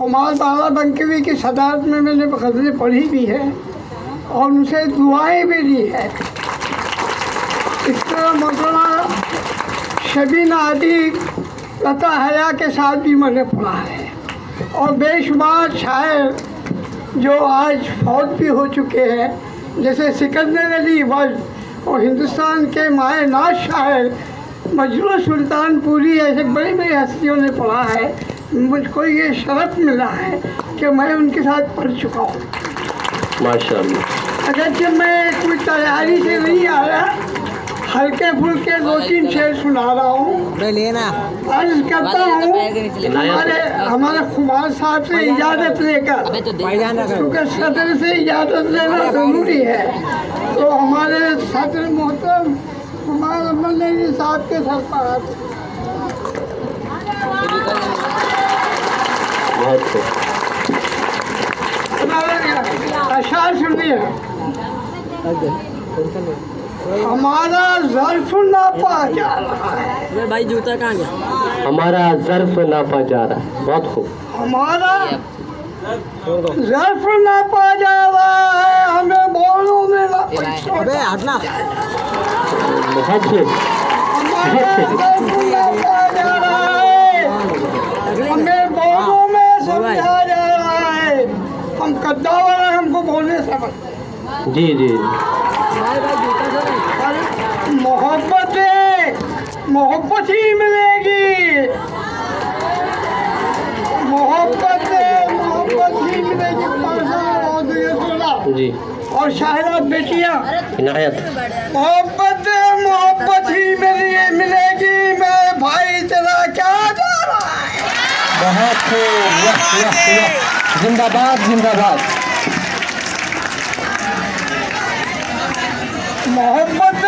खुमार बाला बंकवी की सदारत में मैंने गज़लें पढ़ी भी है और उनसे दुआएं भी दी है। इस तरह मौलाना शबीना आदि लता हया के साथ भी मैंने पढ़ा है और बेशुमार शायर जो आज फौत भी हो चुके हैं, जैसे सिकंदर अली वल्द और हिंदुस्तान के माए नाज शायर मजरू सुल्तानपुरी, ऐसे बड़ी बड़ी हस्तियों ने पढ़ा है। मुझको ये शरफ मिला है कि मैं उनके साथ पढ़ चुका हूँ। माशाअल्लाह। अगरचे मैं कोई तैयारी से नहीं आया, हल्के फुल्के 2-3 शेर सुना रहा हूँ। अर्ज करता हूँ हमारे खुमार साहब से इजाज़त लेकर, क्योंकि सदर से इजाज़त लेना ज़रूरी है। तो हमारे सदर मोहतरम खुमार अमल नईमी साहब के सर पर आते। अशार सुनिए। हमारा ज़र्फ नापा जा रहा है। भाई जूता कहाँ गया? हमारा ज़र्फ नापा जा रहा है। बहुत खूब। हमारा ज़र्फ नापा जा रहा है, हमें बोलों में अबे हटना। बहुत खूब। हमारा ज़र्फ नापा जा रहा है, हमें बोलों में समझा जा रहा है। हम कद्दावर हैं, हमको बोलने समझ। जी जी। मोहब्बत ही मिलेगी, मोहब्बत ही मिलेगी। जी। और शायरा बेटियाँ, इनायत। मोहब्बत ही मिलेगी। मैं भाई चला क्या जा रहा है। बहुत खूब। जिंदाबाद जिंदाबाद। मोहब्बत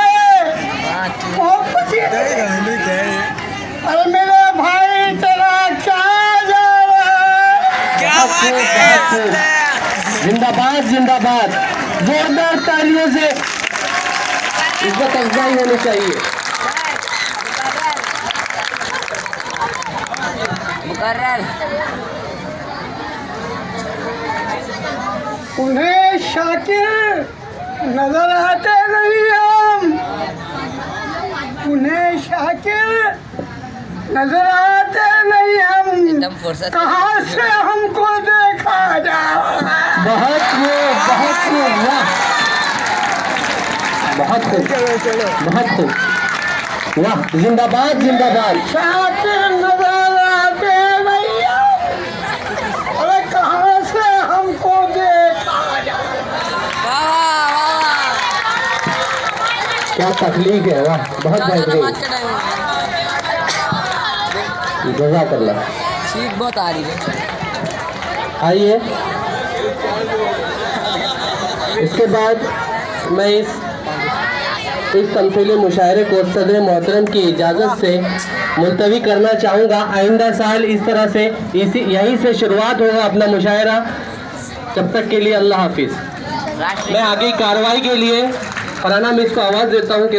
अरे मेरे भाई चला क्या जा रहा है। जिंदाबाद जिंदाबाद। जोरदार तालियों से इज्जत अफजाई होनी चाहिए। उन्हें शाकिर नजर आते नहीं हम, उन्हें शाकिर नजर आते नहीं हम, कहाँ से हमको देखा जा रहा है। बहुत खूब बहुत खूब। वाह बहुत खूब बहुत खूब। वाह जिंदाबाद जिंदाबाद। शाकिर नजर आते नहीं हम, अरे कहाँ से हमको देखा जा रहा है। क्या तकलीफ है। वाह बहुत बेहतरीन। जज़ाकल्लाह। ठीक बहुत आ रही है। आइए इसके बाद मैं इस तमसील मुशायरे को सदर मोहतरम की इजाज़त से मुलतवी करना चाहूँगा। आइंदा साल इस तरह से यहीं से शुरुआत होगा अपना मुशायरा। तब तक के लिए अल्लाह हाफिज़। मैं आगे कार्रवाई के लिए फराना मिस को आवाज़ देता हूँ कि